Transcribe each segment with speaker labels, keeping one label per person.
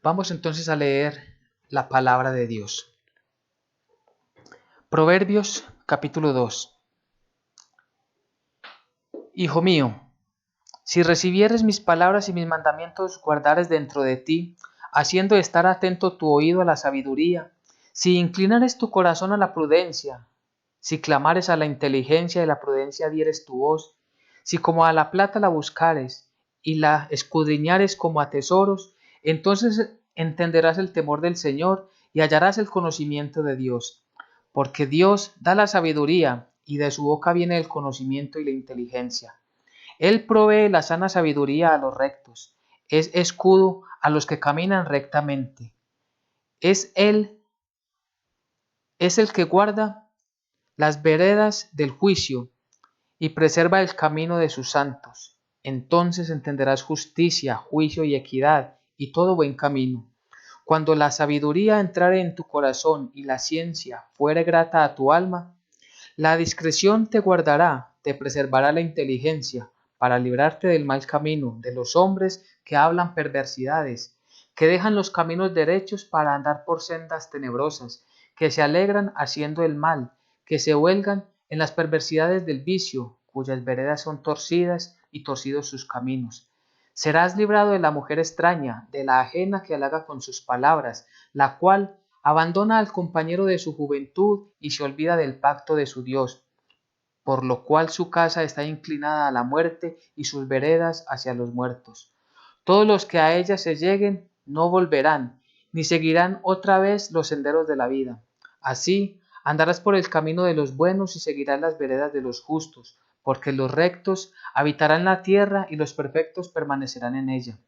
Speaker 1: Vamos entonces a leer la palabra de Dios. Proverbios capítulo 2. Hijo mío, si recibieres mis palabras y mis mandamientos guardares dentro de ti, haciendo estar atento tu oído a la sabiduría, si inclinares tu corazón a la prudencia, si clamares a la inteligencia y la prudencia dieres tu voz, si como a la plata la buscares y la escudriñares como a tesoros, entonces entenderás el temor del Señor y hallarás el conocimiento de Dios. Porque Dios da la sabiduría y de su boca viene el conocimiento y la inteligencia. Él provee la sana sabiduría a los rectos, es escudo a los que caminan rectamente. Es el que guarda las veredas del juicio y preserva el camino de sus santos. Entonces entenderás justicia, juicio y equidad y todo buen camino. Cuando la sabiduría entrare en tu corazón y la ciencia fuere grata a tu alma, la discreción te guardará, te preservará la inteligencia, para librarte del mal camino, de los hombres que hablan perversidades, que dejan los caminos derechos para andar por sendas tenebrosas, que se alegran haciendo el mal, que se huelgan en las perversidades del vicio, cuyas veredas son torcidas y torcidos sus caminos. Serás librado de la mujer extraña, de la ajena que halaga con sus palabras, la cual abandona al compañero de su juventud y se olvida del pacto de su Dios, por lo cual su casa está inclinada a la muerte y sus veredas hacia los muertos. Todos los que a ella se lleguen no volverán, ni seguirán otra vez los senderos de la vida. Así andarás por el camino de los buenos y seguirás las veredas de los justos, porque los rectos habitarán la tierra y los perfectos permanecerán en ella.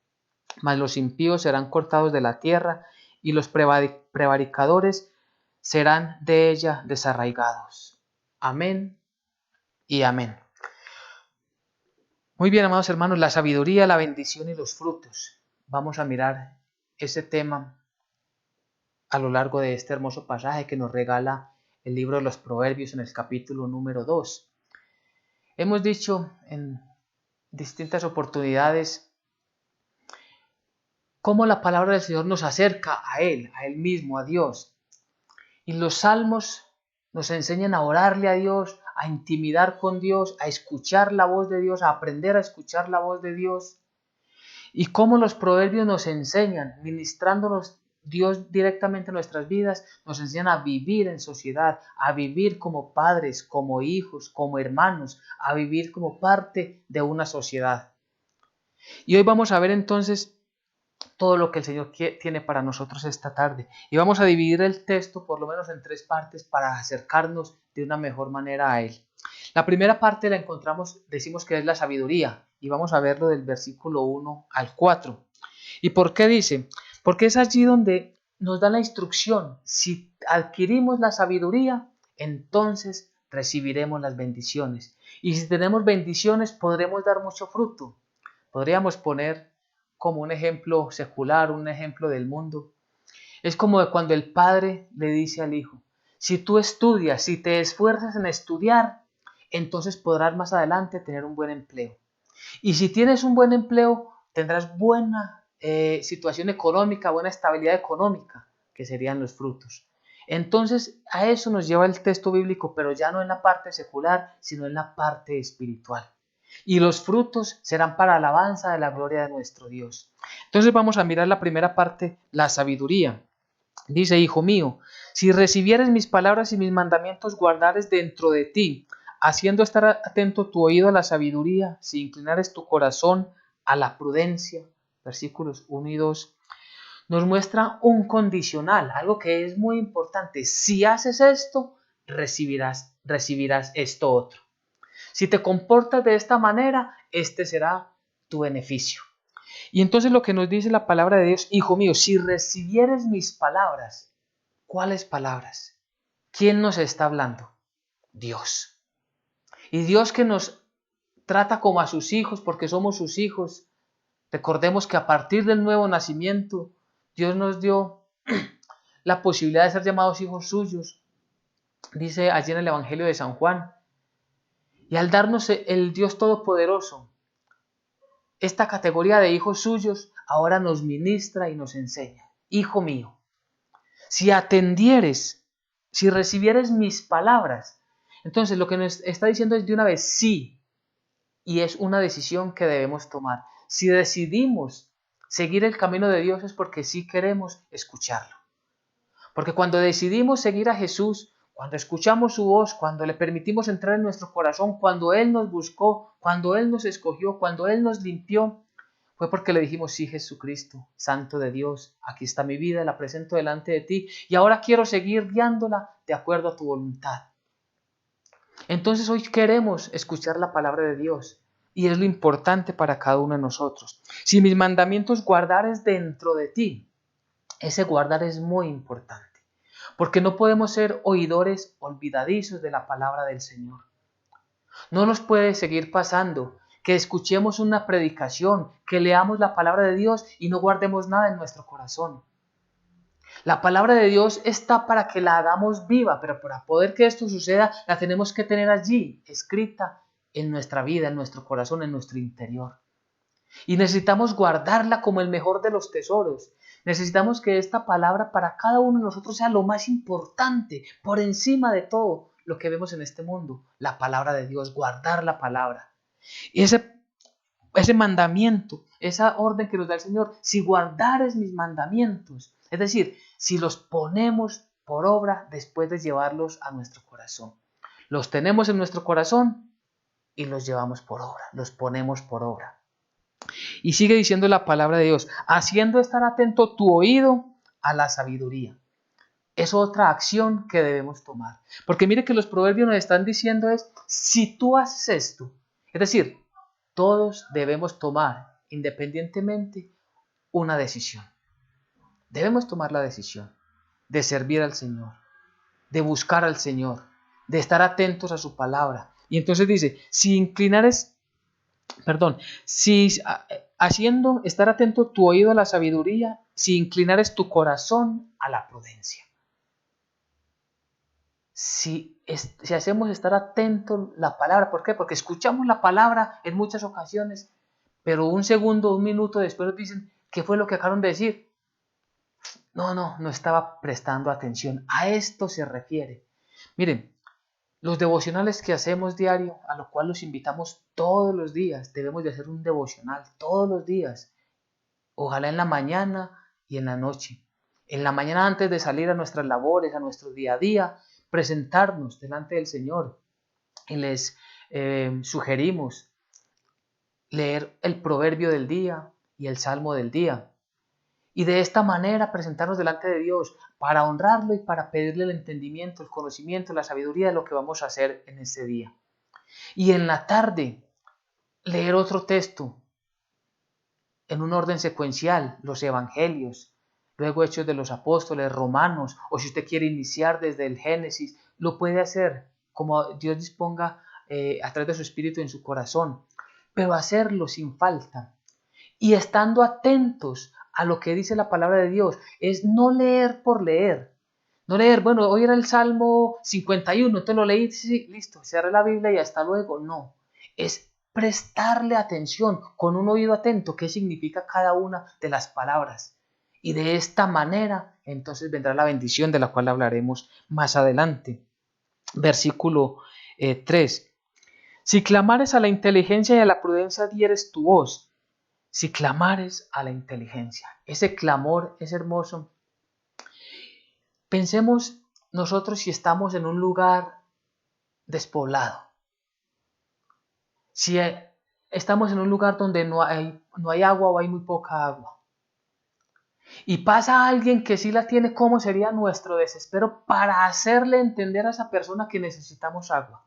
Speaker 1: Mas los impíos serán cortados de la tierra y los prevaricadores serán de ella desarraigados. Amén y amén. Muy bien, amados hermanos, la sabiduría, la bendición y los frutos. Vamos a mirar ese tema a lo largo de este hermoso pasaje que nos regala el libro de los Proverbios en el capítulo número 2. Hemos dicho en distintas oportunidades cómo la palabra del Señor nos acerca a Él mismo, a Dios. Y los salmos nos enseñan a orarle a Dios, a intimidar con Dios, a escuchar la voz de Dios, a aprender a escuchar la voz de Dios. Y cómo los proverbios nos enseñan, ministrándonos Dios directamente en nuestras vidas, nos enseñan a vivir en sociedad, a vivir como padres, como hijos, como hermanos, a vivir como parte de una sociedad. Y hoy vamos a ver entonces todo lo que el Señor tiene para nosotros esta tarde. Y vamos a dividir el texto por lo menos en 3 partes para acercarnos de una mejor manera a Él. La primera parte la encontramos, decimos que es la sabiduría, y vamos a verlo del versículo 1 al 4. ¿Y por qué dice? Porque es allí donde nos da la instrucción. Si adquirimos la sabiduría, entonces recibiremos las bendiciones. Y si tenemos bendiciones, podremos dar mucho fruto. Podríamos poner como un ejemplo secular, un ejemplo del mundo. Es como cuando el padre le dice al hijo, si tú estudias, si te esfuerzas en estudiar, entonces podrás más adelante tener un buen empleo. Y si tienes un buen empleo, tendrás buena situación económica, buena estabilidad económica, que serían los frutos. Entonces a eso nos lleva el texto bíblico, pero ya no en la parte secular, sino en la parte espiritual. Y los frutos serán para alabanza de la gloria de nuestro Dios. Entonces vamos a mirar la primera parte, la sabiduría. Dice, hijo mío, si recibieres mis palabras y mis mandamientos guardares dentro de ti, haciendo estar atento tu oído a la sabiduría, si inclinares tu corazón a la prudencia, versículos 1 y 2, nos muestra un condicional, algo que es muy importante. Si haces esto, recibirás esto otro. Si te comportas de esta manera, este será tu beneficio. Y entonces lo que nos dice la palabra de Dios, hijo mío, si recibieres mis palabras, ¿cuáles palabras? ¿Quién nos está hablando? Dios. Y Dios que nos trata como a sus hijos porque somos sus hijos. Recordemos que a partir del nuevo nacimiento, Dios nos dio la posibilidad de ser llamados hijos suyos. Dice allí en el Evangelio de San Juan. Y al darnos el Dios Todopoderoso esta categoría de hijos suyos, ahora nos ministra y nos enseña. Hijo mío, si atendieres, si recibieres mis palabras, entonces lo que nos está diciendo es de una vez sí, y es una decisión que debemos tomar. Si decidimos seguir el camino de Dios es porque sí queremos escucharlo. Porque cuando decidimos seguir a Jesús, cuando escuchamos su voz, cuando le permitimos entrar en nuestro corazón, cuando Él nos buscó, cuando Él nos escogió, cuando Él nos limpió, fue porque le dijimos, sí, Jesucristo, Santo de Dios, aquí está mi vida, la presento delante de ti y ahora quiero seguir guiándola de acuerdo a tu voluntad. Entonces hoy queremos escuchar la palabra de Dios y es lo importante para cada uno de nosotros. Si mis mandamientos guardares dentro de ti, ese guardar es muy importante, porque no podemos ser oidores olvidadizos de la palabra del Señor. No nos puede seguir pasando que escuchemos una predicación, que leamos la palabra de Dios y no guardemos nada en nuestro corazón. La palabra de Dios está para que la hagamos viva, pero para poder que esto suceda, la tenemos que tener allí, escrita en nuestra vida, en nuestro corazón, en nuestro interior. Y necesitamos guardarla como el mejor de los tesoros. Necesitamos que esta palabra para cada uno de nosotros sea lo más importante, por encima de todo lo que vemos en este mundo. La palabra de Dios, guardar la palabra. Y ese mandamiento, esa orden que nos da el Señor, si guardares mis mandamientos, es decir, si los ponemos por obra después de llevarlos a nuestro corazón. Los tenemos en nuestro corazón y los llevamos por obra, los ponemos por obra. Y sigue diciendo la palabra de Dios, haciendo estar atento tu oído a la sabiduría. Es otra acción que debemos tomar. Porque mire que los proverbios nos están diciendo es, si tú haces esto, es decir, todos debemos tomar independientemente una decisión. Debemos tomar la decisión de servir al Señor, de buscar al Señor, de estar atentos a su palabra. Y entonces dice, si haciendo estar atento tu oído a la sabiduría, si inclinares tu corazón a la prudencia. Si hacemos estar atento la palabra, ¿por qué? Porque escuchamos la palabra en muchas ocasiones, pero un segundo, un minuto después nos dicen, ¿qué fue lo que acabaron de decir? No estaba prestando atención. A esto se refiere. Miren, los devocionales que hacemos diario, a lo cual los invitamos todos los días, debemos de hacer un devocional todos los días. Ojalá en la mañana y en la noche. En la mañana antes de salir a nuestras labores, a nuestro día a día, presentarnos delante del Señor. Y les sugerimos leer el proverbio del día y el salmo del día. Y de esta manera presentarnos delante de Dios para honrarlo y para pedirle el entendimiento, el conocimiento, la sabiduría de lo que vamos a hacer en ese día. Y en la tarde, leer otro texto en un orden secuencial, los evangelios, luego Hechos de los Apóstoles, Romanos, o si usted quiere iniciar desde el Génesis, lo puede hacer como Dios disponga a través de su espíritu en su corazón, pero hacerlo sin falta y estando atentos a lo que dice la palabra de Dios. Es no leer por leer. No leer, bueno, hoy era el Salmo 51, entonces lo leí, sí, listo, cerré la Biblia y hasta luego. No, es prestarle atención con un oído atento qué significa cada una de las palabras. Y de esta manera, entonces vendrá la bendición de la cual hablaremos más adelante. Versículo 3. Si clamares a la inteligencia y a la prudencia dieres tu voz, si clamares a la inteligencia. Ese clamor es hermoso. Pensemos nosotros si estamos en un lugar despoblado. Si estamos en un lugar donde no hay agua o hay muy poca agua. Y pasa alguien que sí la tiene, ¿cómo sería nuestro desespero para hacerle entender a esa persona que necesitamos agua?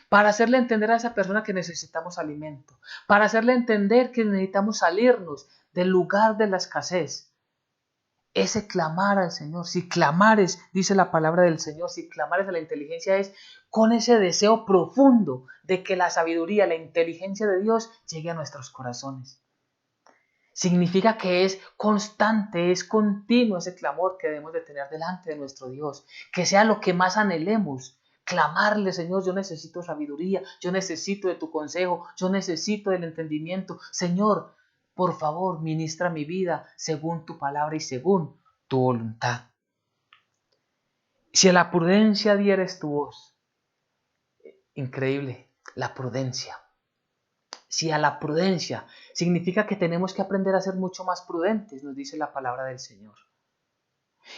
Speaker 1: Para hacerle entender a esa persona que necesitamos alimento, para hacerle entender que necesitamos salirnos del lugar de la escasez. Ese clamar al Señor, si clamares, dice la palabra del Señor, si clamares a la inteligencia es con ese deseo profundo de que la sabiduría, la inteligencia de Dios llegue a nuestros corazones. Significa que es constante, es continuo ese clamor que debemos de tener delante de nuestro Dios, que sea lo que más anhelemos. Clamarle, Señor, yo necesito sabiduría, yo necesito de tu consejo, yo necesito del entendimiento. Señor, por favor, ministra mi vida según tu palabra y según tu voluntad. Si a la prudencia dieres tu voz, increíble, la prudencia. Si a la prudencia significa que tenemos que aprender a ser mucho más prudentes, nos dice la palabra del Señor.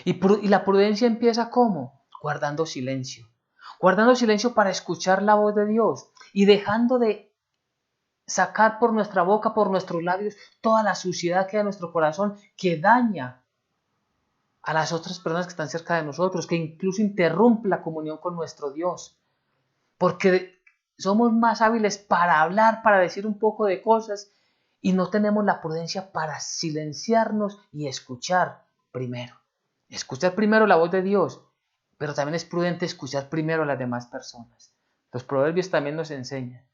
Speaker 1: Y la prudencia empieza ¿cómo? Guardando silencio. Guardando silencio para escuchar la voz de Dios y dejando de sacar por nuestra boca, por nuestros labios, toda la suciedad que hay en nuestro corazón, que daña a las otras personas que están cerca de nosotros, que incluso interrumpe la comunión con nuestro Dios. Porque somos más hábiles para hablar, para decir un poco de cosas, y no tenemos la prudencia para silenciarnos y escuchar primero. Escuchar primero la voz de Dios, pero también es prudente escuchar primero a las demás personas. Los proverbios también nos enseñan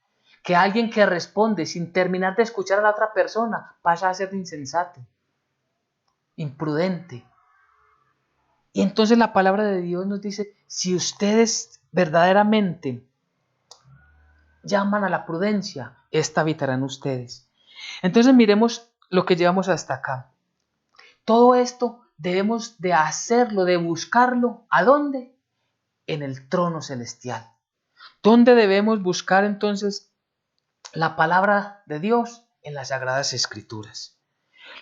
Speaker 1: que alguien que responde sin terminar de escuchar a la otra persona pasa a ser insensato, imprudente. Y entonces la palabra de Dios nos dice, si ustedes verdaderamente llaman a la prudencia, esta habitará en ustedes. Entonces miremos lo que llevamos hasta acá. Todo esto debemos de hacerlo, de buscarlo. ¿A dónde? En el trono celestial. ¿Dónde debemos buscar entonces la palabra de Dios? En las Sagradas Escrituras.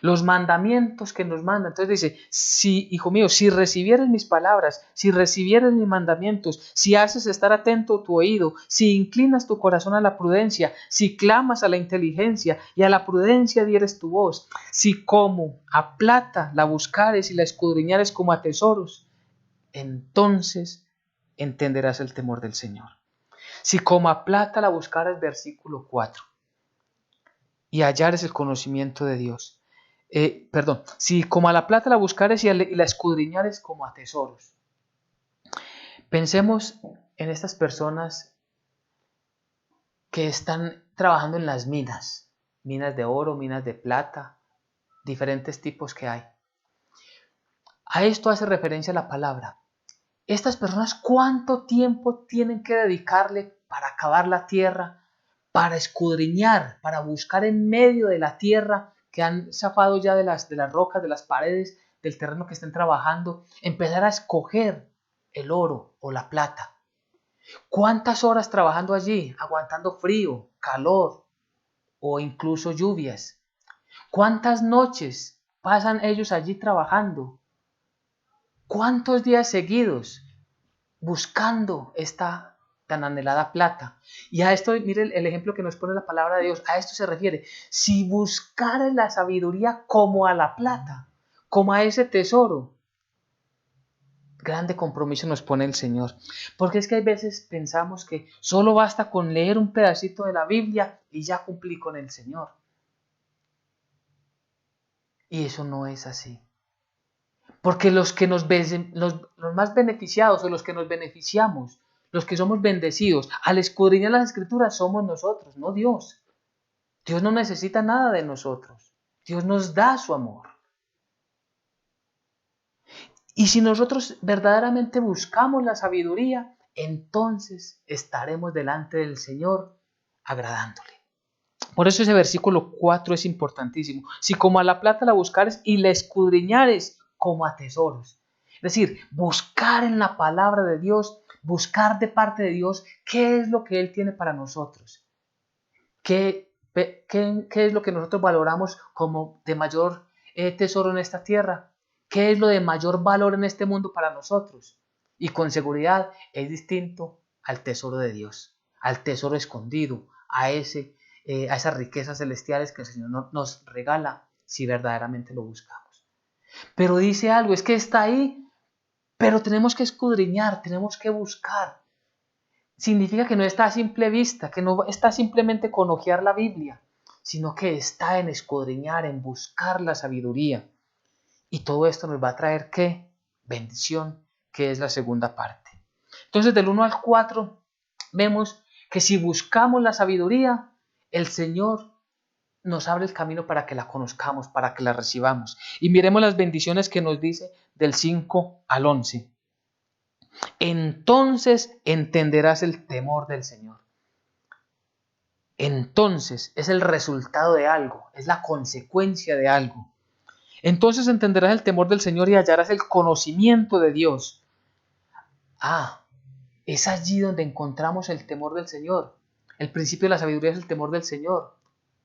Speaker 1: Los mandamientos que nos manda. Entonces dice, si, hijo mío, si recibieres mis palabras, si recibieres mis mandamientos, si haces estar atento tu oído, si inclinas tu corazón a la prudencia, si clamas a la inteligencia y a la prudencia dieres tu voz, si como a plata la buscares y la escudriñares como a tesoros, entonces entenderás el temor del Señor. Si como a plata la buscares, versículo 4, y hallares el conocimiento de Dios. Si como a la plata la buscares y la escudriñares como a tesoros. Pensemos en estas personas que están trabajando en las minas, minas de oro, minas de plata, diferentes tipos que hay. A esto hace referencia la palabra. Estas personas, ¿cuánto tiempo tienen que dedicarle para cavar la tierra, para escudriñar, para buscar en medio de la tierra que han zafado ya de las rocas, de las paredes, del terreno que estén trabajando, empezar a escoger el oro o la plata? ¿Cuántas horas trabajando allí, aguantando frío, calor o incluso lluvias? ¿Cuántas noches pasan ellos allí trabajando? ¿Cuántos días seguidos buscando esta tan anhelada plata? Y a esto, mire el ejemplo que nos pone la palabra de Dios, a esto se refiere. Si buscares la sabiduría como a la plata, como a ese tesoro, grande compromiso nos pone el Señor. Porque es que hay veces pensamos que solo basta con leer un pedacito de la Biblia y ya cumplí con el Señor. Y eso no es así. Porque los más beneficiados o los que nos beneficiamos, los que somos bendecidos, al escudriñar las Escrituras somos nosotros, no Dios. Dios no necesita nada de nosotros. Dios nos da su amor. Y si nosotros verdaderamente buscamos la sabiduría, entonces estaremos delante del Señor agradándole. Por eso ese versículo 4 es importantísimo. Si como a la plata la buscares y la escudriñares como a tesoros. Es decir, buscar en la palabra de Dios, buscar de parte de Dios qué es lo que Él tiene para nosotros. ¿Qué es lo que nosotros valoramos como de mayor tesoro en esta tierra? ¿Qué es lo de mayor valor en este mundo para nosotros? Y con seguridad es distinto al tesoro de Dios, al tesoro escondido, a esas riquezas celestiales que el Señor nos regala si verdaderamente lo buscamos. Pero dice algo, es que está ahí, pero tenemos que escudriñar, tenemos que buscar. Significa que no está a simple vista, que no está simplemente con hojear la Biblia, sino que está en escudriñar, en buscar la sabiduría. Y todo esto nos va a traer ¿qué? Bendición, que es la segunda parte. Entonces del 1 al 4 vemos que si buscamos la sabiduría, el Señor nos abre el camino para que la conozcamos, para que la recibamos. Y miremos las bendiciones que nos dice del 5 al 11. Entonces entenderás el temor del Señor. entonces es el resultado de algo, es la consecuencia de algo. Entonces entenderás el temor del Señor y hallarás el conocimiento de Dios. Es allí donde encontramos el temor del Señor. El principio de la sabiduría es el temor del Señor.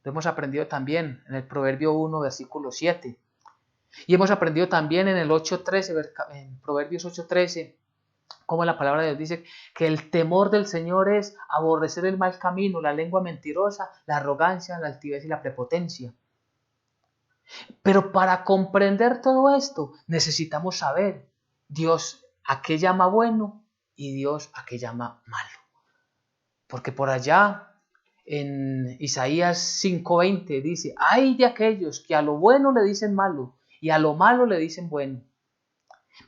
Speaker 1: Lo hemos aprendido también en el Proverbio 1, versículo 7. Y hemos aprendido también en el 8:13, en Proverbios 8:13, como la palabra de Dios dice que el temor del Señor es aborrecer el mal camino, la lengua mentirosa, la arrogancia, la altivez y la prepotencia. Pero para comprender todo esto necesitamos saber Dios a qué llama bueno y Dios a qué llama malo. Porque por allá en Isaías 5:20 dice, ay de aquellos que a lo bueno le dicen malo y a lo malo le dicen bueno.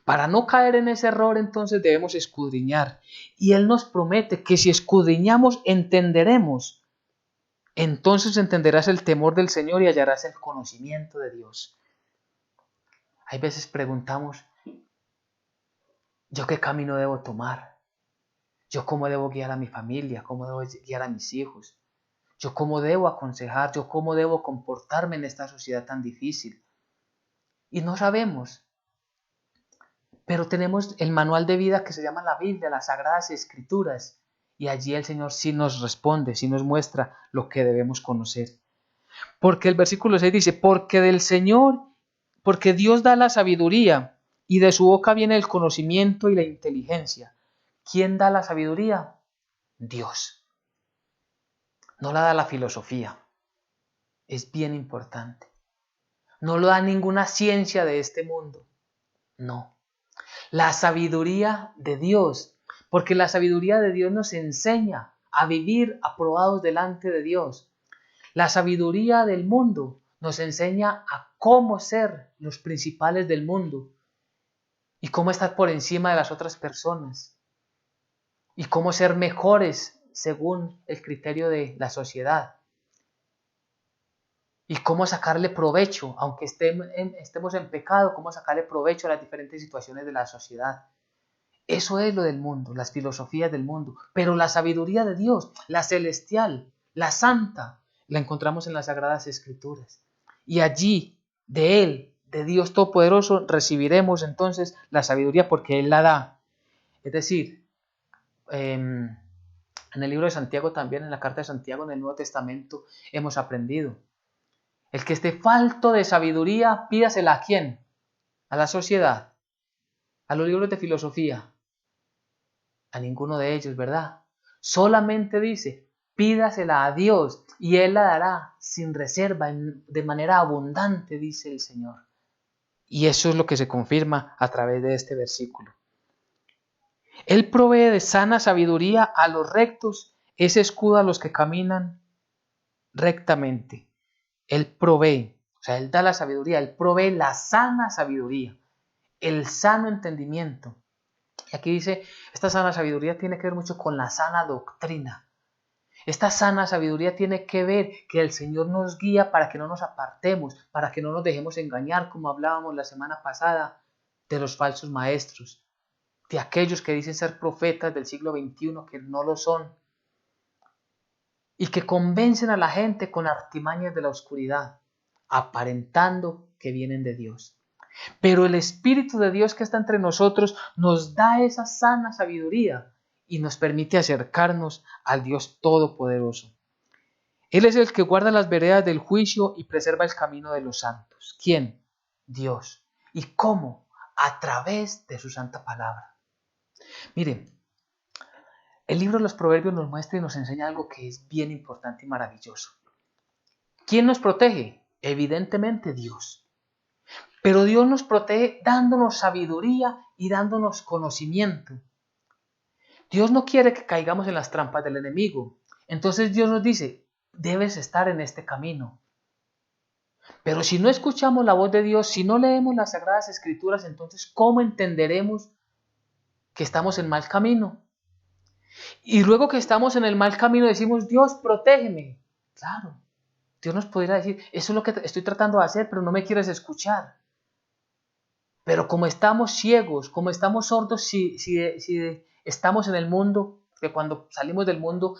Speaker 1: Para no caer en ese error, entonces debemos escudriñar. Y Él nos promete que si escudriñamos, entenderemos. Entonces entenderás el temor del Señor y hallarás el conocimiento de Dios. Hay veces preguntamos, ¿yo qué camino debo tomar? ¿Yo cómo debo guiar a mi familia? ¿Cómo debo guiar a mis hijos? ¿Yo cómo debo aconsejar? ¿Yo cómo debo comportarme en esta sociedad tan difícil? Y no sabemos. Pero tenemos el manual de vida que se llama la Biblia, las Sagradas Escrituras. Y allí el Señor sí nos responde, sí nos muestra lo que debemos conocer. Porque el versículo 6 dice, porque Dios da la sabiduría y de su boca viene el conocimiento y la inteligencia. ¿Quién da la sabiduría? Dios. No la da la filosofía. Es bien importante. No lo da ninguna ciencia de este mundo. No. La sabiduría de Dios, porque la sabiduría de Dios nos enseña a vivir aprobados delante de Dios. La sabiduría del mundo nos enseña a cómo ser los principales del mundo y cómo estar por encima de las otras personas y cómo ser mejores según el criterio de la sociedad y cómo sacarle provecho, aunque estemos en pecado, cómo sacarle provecho a las diferentes situaciones de la sociedad. Eso es lo del mundo, las filosofías del mundo. Pero la sabiduría de Dios, la celestial, la santa, la encontramos en las Sagradas Escrituras. Y allí, de Él, de Dios Todopoderoso, recibiremos entonces la sabiduría porque Él la da. Es decir, en el libro de Santiago también, en la carta de Santiago, en el Nuevo Testamento, hemos aprendido. El que esté falto de sabiduría, pídasela ¿a quién? A la sociedad, a los libros de filosofía. A ninguno de ellos, ¿verdad? Solamente dice, pídasela a Dios y Él la dará sin reserva, de manera abundante, dice el Señor. Y eso es lo que se confirma a través de este versículo. Él provee de sana sabiduría a los rectos, es escudo a los que caminan rectamente. Él provee, o sea, Él da la sabiduría, Él provee la sana sabiduría, el sano entendimiento. Y aquí dice, esta sana sabiduría tiene que ver mucho con la sana doctrina. Esta sana sabiduría tiene que ver que el Señor nos guía para que no nos apartemos, para que no nos dejemos engañar, como hablábamos la semana pasada, de los falsos maestros, de aquellos que dicen ser profetas del siglo XXI que no lo son, y que convencen a la gente con artimañas de la oscuridad, aparentando que vienen de Dios. Pero el Espíritu de Dios que está entre nosotros nos da esa sana sabiduría y nos permite acercarnos al Dios Todopoderoso. Él es el que guarda las veredas del juicio y preserva el camino de los santos. ¿Quién? Dios. ¿Y cómo? A través de su santa palabra. Miren, el libro de los Proverbios nos muestra y nos enseña algo que es bien importante y maravilloso. ¿Quién nos protege? Evidentemente Dios. Pero Dios nos protege dándonos sabiduría y dándonos conocimiento. Dios no quiere que caigamos en las trampas del enemigo. Entonces Dios nos dice, debes estar en este camino. Pero si no escuchamos la voz de Dios, si no leemos las Sagradas Escrituras, entonces ¿cómo entenderemos que estamos en mal camino? Y luego que estamos en el mal camino decimos, Dios, protégeme. Claro, Dios nos podría decir, eso es lo que estoy tratando de hacer, pero no me quieres escuchar. Pero como estamos ciegos, como estamos sordos, si estamos en el mundo, que cuando salimos del mundo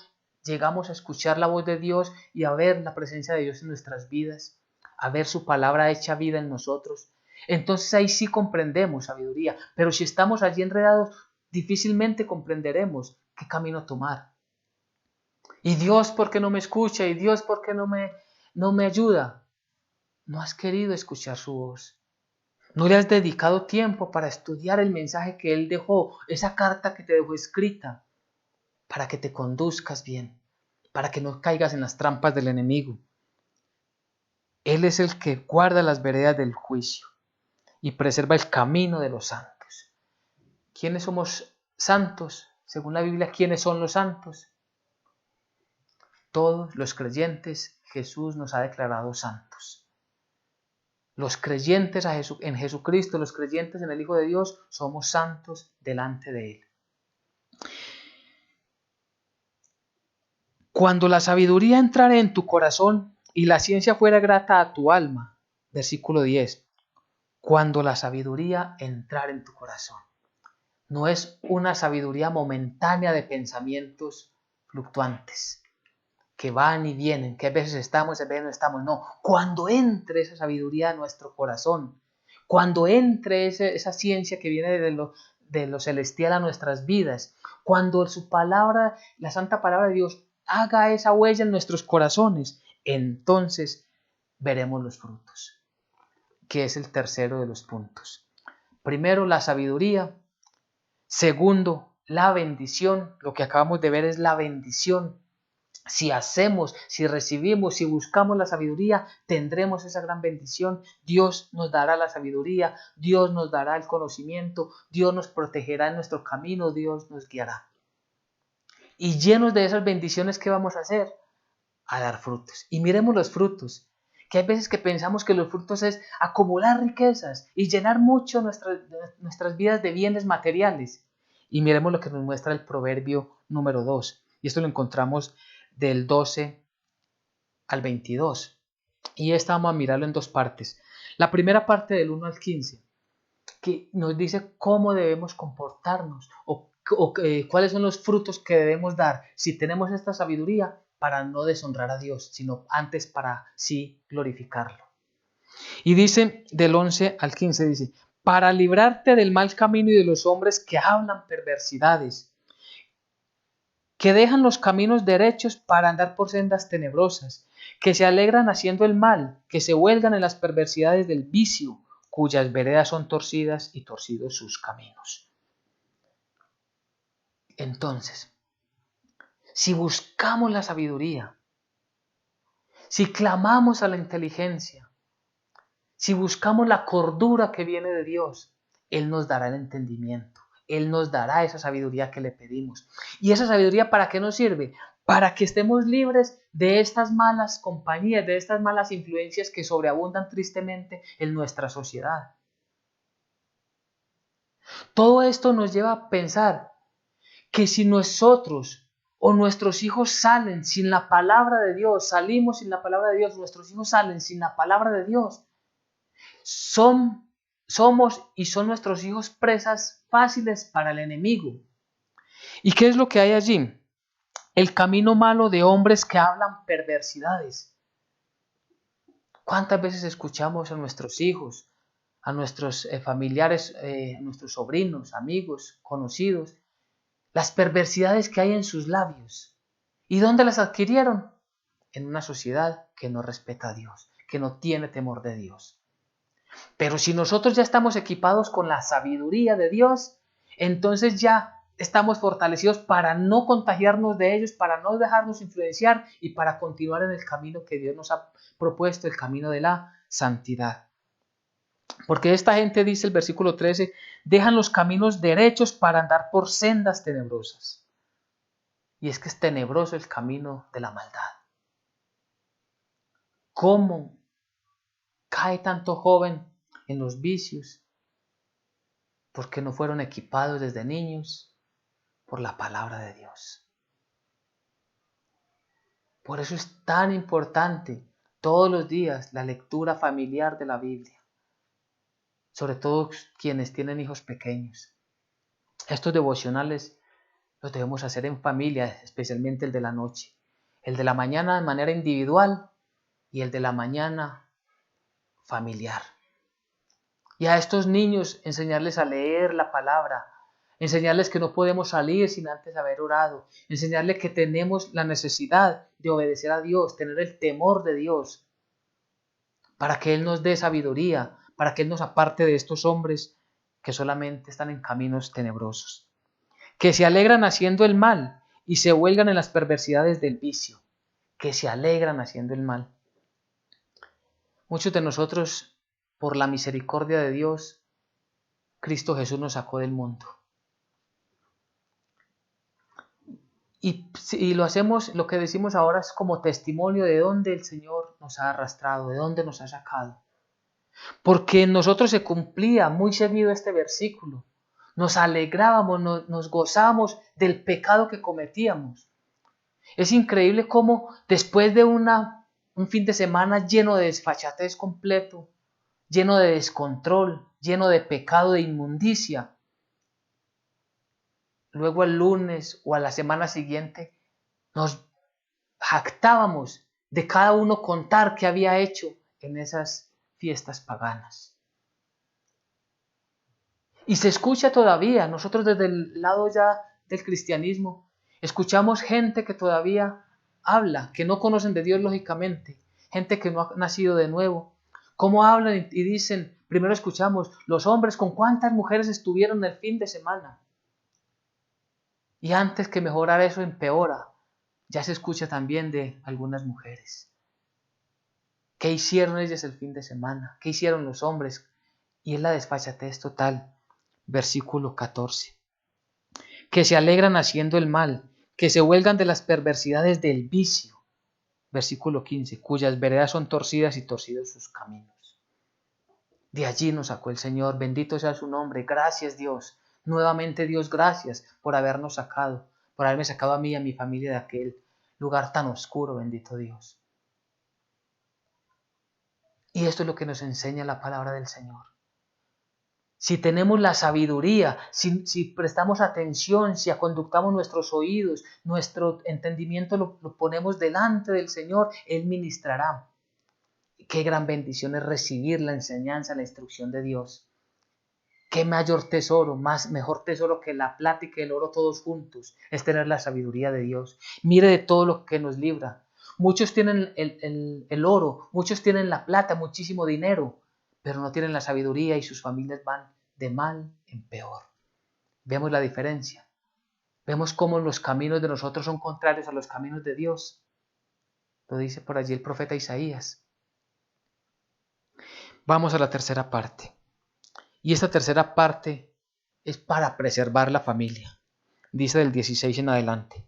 Speaker 1: llegamos a escuchar la voz de Dios y a ver la presencia de Dios en nuestras vidas, a ver su palabra hecha vida en nosotros, entonces ahí sí comprendemos sabiduría. Pero si estamos allí enredados, difícilmente comprenderemos qué camino tomar. Y Dios, ¿por qué no me escucha? Y Dios, ¿por qué no me ayuda? No has querido escuchar su voz. No le has dedicado tiempo para estudiar el mensaje que Él dejó, esa carta que te dejó escrita, para que te conduzcas bien, para que no caigas en las trampas del enemigo. Él es el que guarda las veredas del juicio y preserva el camino de los santos. ¿Quiénes somos santos? Según la Biblia, ¿quiénes son los santos? Todos los creyentes, Jesús nos ha declarado santos. Los creyentes en Jesucristo, los creyentes en el Hijo de Dios, somos santos delante de Él. Cuando la sabiduría entrara en tu corazón y la ciencia fuera grata a tu alma, versículo 10, cuando la sabiduría entrara en tu corazón. No es una sabiduría momentánea de pensamientos fluctuantes, que van y vienen, que a veces estamos, a veces no estamos. No, cuando entre esa sabiduría a nuestro corazón, cuando entre esa ciencia que viene de lo celestial a nuestras vidas, cuando su palabra, la santa palabra de Dios, haga esa huella en nuestros corazones, entonces veremos los frutos, que es el tercero de los puntos. Primero, la sabiduría. Segundo, la bendición. Lo que acabamos de ver es la bendición. Si hacemos, si recibimos, si buscamos la sabiduría, tendremos esa gran bendición. Dios nos dará la sabiduría, Dios nos dará el conocimiento, Dios nos protegerá en nuestro camino, Dios nos guiará. Y llenos de esas bendiciones, ¿qué vamos a hacer? A dar frutos. Y miremos los frutos, que hay veces que pensamos que los frutos es acumular riquezas y llenar mucho nuestras vidas de bienes materiales. Y miremos lo que nos muestra el proverbio número 2. Y esto lo encontramos del 12 al 22. Y esta vamos a mirarlo en dos partes. La primera parte del 1 al 15, que nos dice cómo debemos comportarnos o cuáles son los frutos que debemos dar si tenemos esta sabiduría para no deshonrar a Dios, sino antes para sí glorificarlo. Y dice del 11 al 15, dice, para librarte del mal camino y de los hombres que hablan perversidades, que dejan los caminos derechos para andar por sendas tenebrosas, que se alegran haciendo el mal, que se huelgan en las perversidades del vicio, cuyas veredas son torcidas y torcidos sus caminos. Entonces, si buscamos la sabiduría, si clamamos a la inteligencia, si buscamos la cordura que viene de Dios, Él nos dará el entendimiento. Él nos dará esa sabiduría que le pedimos. ¿Y esa sabiduría para qué nos sirve? Para que estemos libres de estas malas compañías, de estas malas influencias que sobreabundan tristemente en nuestra sociedad. Todo esto nos lleva a pensar que si nosotros o nuestros hijos salen sin la palabra de Dios, salimos sin la palabra de Dios, nuestros hijos salen sin la palabra de Dios, somos y son nuestros hijos presas fáciles para el enemigo. ¿Y qué es lo que hay allí? El camino malo de hombres que hablan perversidades. ¿Cuántas veces escuchamos a nuestros hijos, a nuestros familiares, a nuestros sobrinos, amigos, conocidos, las perversidades que hay en sus labios? ¿Y dónde las adquirieron? En una sociedad que no respeta a Dios, que no tiene temor de Dios. Pero si nosotros ya estamos equipados con la sabiduría de Dios, entonces ya estamos fortalecidos para no contagiarnos de ellos, para no dejarnos influenciar y para continuar en el camino que Dios nos ha propuesto, el camino de la santidad. Porque esta gente, dice el versículo 13, dejan los caminos derechos para andar por sendas tenebrosas. Y es que es tenebroso el camino de la maldad. ¿Cómo cae tanto joven en los vicios? Porque no fueron equipados desde niños por la palabra de Dios. Por eso es tan importante todos los días la lectura familiar de la Biblia, sobre todo quienes tienen hijos pequeños. Estos devocionales los debemos hacer en familia, especialmente el de la noche. el de la mañana de manera individual y el de la mañana familiar. Y a estos niños enseñarles a leer la palabra, enseñarles que no podemos salir sin antes haber orado, enseñarles que tenemos la necesidad de obedecer a Dios, tener el temor de Dios, para que Él nos dé sabiduría, para que Él nos aparte de estos hombres que solamente están en caminos tenebrosos, que se alegran haciendo el mal y se huelgan en las perversidades del vicio, que se alegran haciendo el mal. Muchos de nosotros, por la misericordia de Dios, Cristo Jesús nos sacó del mundo. Y lo hacemos, lo que decimos ahora es como testimonio de dónde el Señor nos ha arrastrado, de dónde nos ha sacado. Porque en nosotros se cumplía muy seguido este versículo. Nos alegrábamos, nos gozábamos del pecado que cometíamos. Es increíble cómo después de un fin de semana lleno de desfachatez completo, lleno de descontrol, lleno de pecado, de inmundicia, luego el lunes o a la semana siguiente nos jactábamos de cada uno contar qué había hecho en esas fiestas paganas. Y se escucha todavía, nosotros desde el lado ya del cristianismo, escuchamos gente que todavía habla, que no conocen de Dios lógicamente, gente que no ha nacido de nuevo. ¿Cómo hablan y dicen? Primero escuchamos, los hombres con cuántas mujeres estuvieron el fin de semana. Y antes que mejorar eso empeora. Ya se escucha también de algunas mujeres. ¿Qué hicieron ellas el fin de semana? ¿Qué hicieron los hombres? Y es la desfachatez total. Versículo 14. Que se alegran haciendo el mal, que se huelgan de las perversidades del vicio. Versículo 15. Cuyas veredas son torcidas y torcidos sus caminos. De allí nos sacó el Señor. Bendito sea su nombre. Gracias, Dios. Nuevamente, Dios, gracias por habernos sacado, por haberme sacado a mí y a mi familia de aquel lugar tan oscuro, bendito Dios. Y esto es lo que nos enseña la palabra del Señor. Si tenemos la sabiduría, si prestamos atención, si aconductamos nuestros oídos, nuestro entendimiento lo ponemos delante del Señor, Él ministrará. Qué gran bendición es recibir la enseñanza, la instrucción de Dios. Qué mayor tesoro, mejor tesoro que la plata y que el oro todos juntos, es tener la sabiduría de Dios. Mire de todo lo que nos libra. Muchos tienen el oro, muchos tienen la plata, muchísimo dinero, pero no tienen la sabiduría y sus familias van de mal en peor. Vemos la diferencia. Vemos cómo los caminos de nosotros son contrarios a los caminos de Dios. Lo dice por allí el profeta Isaías. Vamos a la tercera parte. Y esta tercera parte es para preservar la familia. Dice del 16 en adelante.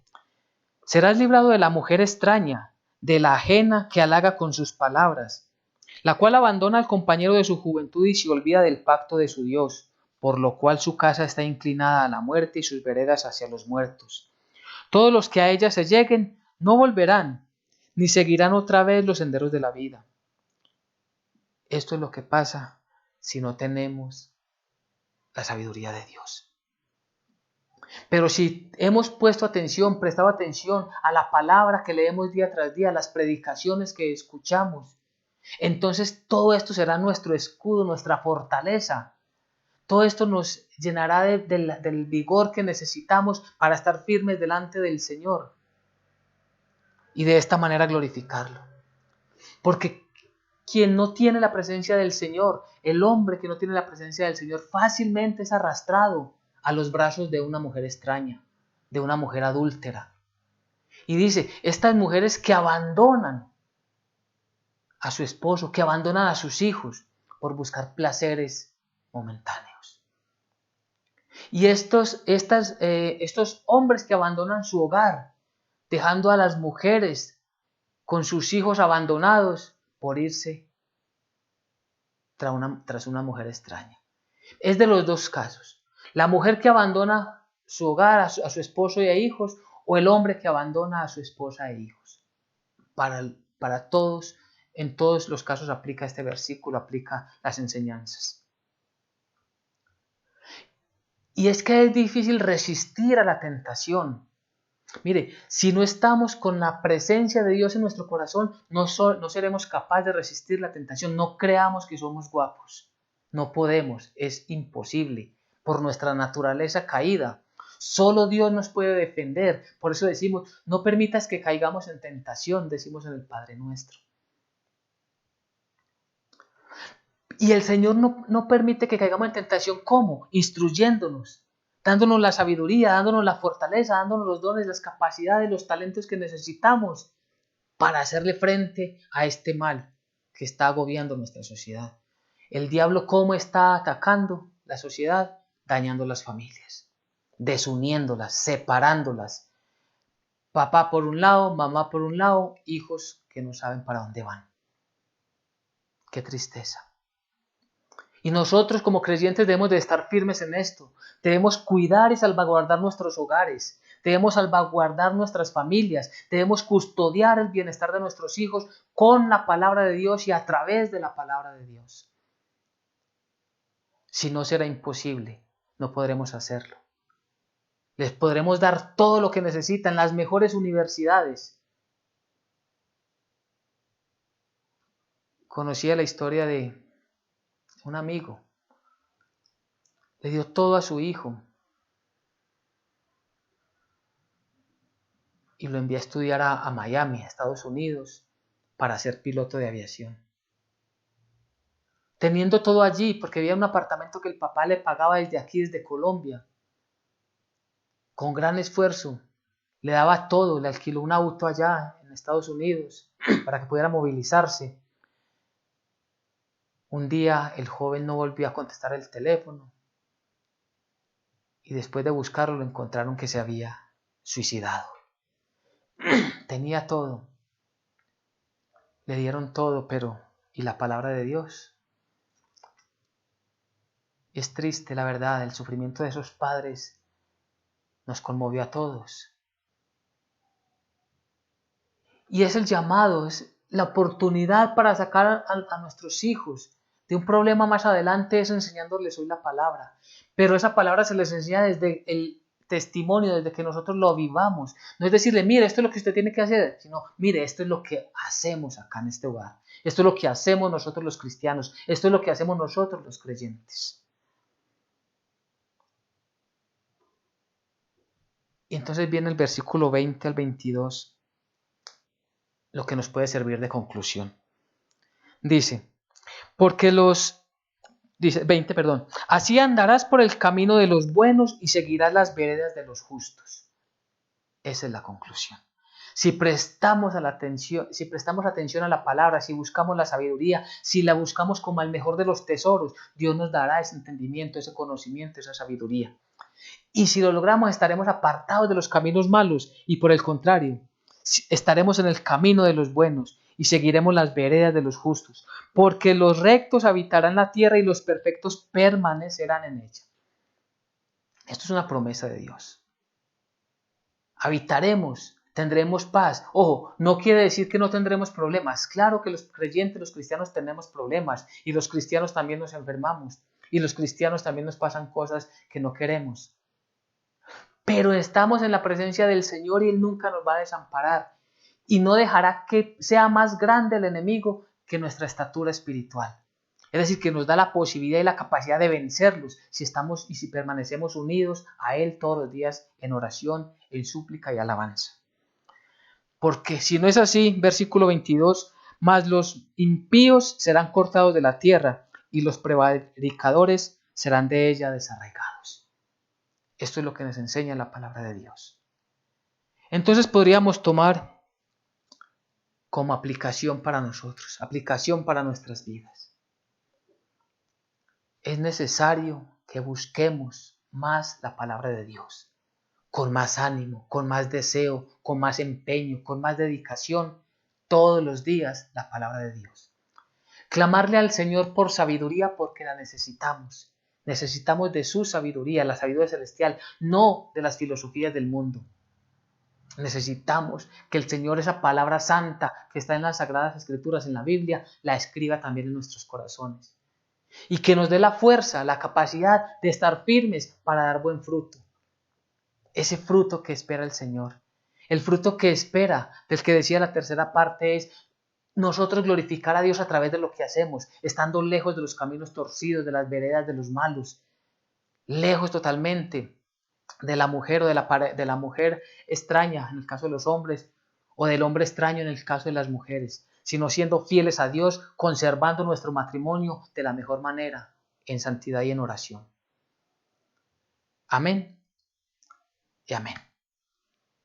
Speaker 1: Serás librado de la mujer extraña, de la ajena que halaga con sus palabras, la cual abandona al compañero de su juventud y se olvida del pacto de su Dios, por lo cual su casa está inclinada a la muerte y sus veredas hacia los muertos. Todos los que a ella se lleguen no volverán, ni seguirán otra vez los senderos de la vida. Esto es lo que pasa si no tenemos la sabiduría de Dios. Pero si hemos prestado atención a la palabra que leemos día tras día, a las predicaciones que escuchamos, entonces todo esto será nuestro escudo, nuestra fortaleza. Todo esto nos llenará del vigor que necesitamos para estar firmes delante del Señor y de esta manera glorificarlo. Porque quien no tiene la presencia del Señor, el hombre que no tiene la presencia del Señor, fácilmente es arrastrado a los brazos de una mujer extraña, de una mujer adúltera. Y dice, estas mujeres que abandonan a su esposo, que abandonan a sus hijos por buscar placeres momentáneos. Y estos hombres que abandonan su hogar, dejando a las mujeres con sus hijos abandonados por irse tras una mujer extraña. Es de los dos casos. La mujer que abandona su hogar, a su esposo y a hijos, o el hombre que abandona a su esposa e hijos. Para todos, en todos los casos aplica este versículo, aplica las enseñanzas. Y es que es difícil resistir a la tentación. Mire, si no estamos con la presencia de Dios en nuestro corazón, no seremos capaces de resistir la tentación. No creamos que somos guapos. No podemos, es imposible por nuestra naturaleza caída. Solo Dios nos puede defender. Por eso decimos, no permitas que caigamos en tentación, decimos en el Padre Nuestro. Y el Señor no permite que caigamos en tentación. ¿Cómo? Instruyéndonos, dándonos la sabiduría, dándonos la fortaleza, dándonos los dones, las capacidades, los talentos que necesitamos para hacerle frente a este mal que está agobiando nuestra sociedad. El diablo, ¿cómo está atacando la sociedad? Dañando las familias, desuniéndolas, separándolas. Papá por un lado, mamá por un lado, hijos que no saben para dónde van. Qué tristeza. Y nosotros como creyentes debemos de estar firmes en esto. Debemos cuidar y salvaguardar nuestros hogares. Debemos salvaguardar nuestras familias. Debemos custodiar el bienestar de nuestros hijos con la palabra de Dios y a través de la palabra de Dios. Si no, será imposible. No podremos hacerlo. Les podremos dar todo lo que necesitan, las mejores universidades. Conocía la historia de un amigo. Le dio todo a su hijo y lo envió a estudiar a Miami, a Estados Unidos, para ser piloto de aviación. Teniendo todo allí, porque había un apartamento que el papá le pagaba desde aquí, desde Colombia, con gran esfuerzo, le daba todo, le alquiló un auto allá en Estados Unidos para que pudiera movilizarse. Un día el joven no volvió a contestar el teléfono y después de buscarlo lo encontraron que se había suicidado. Tenía todo, le dieron todo, pero ¿y la palabra de Dios? Es triste, la verdad, el sufrimiento de esos padres nos conmovió a todos. Y es el llamado, es la oportunidad para sacar a nuestros hijos de un problema más adelante, es enseñándoles hoy la palabra. Pero esa palabra se les enseña desde el testimonio, desde que nosotros lo vivamos. No es decirle, mire, esto es lo que usted tiene que hacer, sino, mire, esto es lo que hacemos acá en este hogar. Esto es lo que hacemos nosotros los cristianos. Esto es lo que hacemos nosotros los creyentes. Y entonces viene el versículo 20 al 22, lo que nos puede servir de conclusión. Dice 20, así andarás por el camino de los buenos y seguirás las veredas de los justos. Esa es la conclusión. Si prestamos atención a la palabra, si buscamos la sabiduría, si la buscamos como el mejor de los tesoros, Dios nos dará ese entendimiento, ese conocimiento, esa sabiduría. Y si lo logramos, estaremos apartados de los caminos malos y por el contrario, estaremos en el camino de los buenos y seguiremos las veredas de los justos, porque los rectos habitarán la tierra y los perfectos permanecerán en ella. Esto es una promesa de Dios. Habitaremos, tendremos paz. Ojo, no quiere decir que no tendremos problemas. Claro que los creyentes, los cristianos tenemos problemas y los cristianos también nos enfermamos y los cristianos también nos pasan cosas que no queremos. Pero estamos en la presencia del Señor y Él nunca nos va a desamparar y no dejará que sea más grande el enemigo que nuestra estatura espiritual. Es decir, que nos da la posibilidad y la capacidad de vencerlos si estamos y si permanecemos unidos a Él todos los días en oración, en súplica y alabanza. Porque si no es así, versículo 22, mas los impíos serán cortados de la tierra y los prevaricadores serán de ella desarraigados. Esto es lo que nos enseña la palabra de Dios. Entonces podríamos tomar como aplicación para nosotros, aplicación para nuestras vidas. Es necesario que busquemos más la palabra de Dios, con más ánimo, con más deseo, con más empeño, con más dedicación, todos los días la palabra de Dios. Clamarle al Señor por sabiduría porque la necesitamos. Necesitamos de su sabiduría, la sabiduría celestial, no de las filosofías del mundo. Necesitamos que el Señor, esa palabra santa que está en las Sagradas Escrituras, en la Biblia, la escriba también en nuestros corazones. Y que nos dé la fuerza, la capacidad de estar firmes para dar buen fruto. Ese fruto que espera el Señor. El fruto que espera, del que decía la tercera parte, es nosotros glorificar a Dios a través de lo que hacemos, estando lejos de los caminos torcidos, de las veredas de los malos, lejos totalmente de la mujer o de la mujer extraña en el caso de los hombres, o del hombre extraño en el caso de las mujeres, sino siendo fieles a Dios, conservando nuestro matrimonio de la mejor manera, en santidad y en oración. Amén y amén.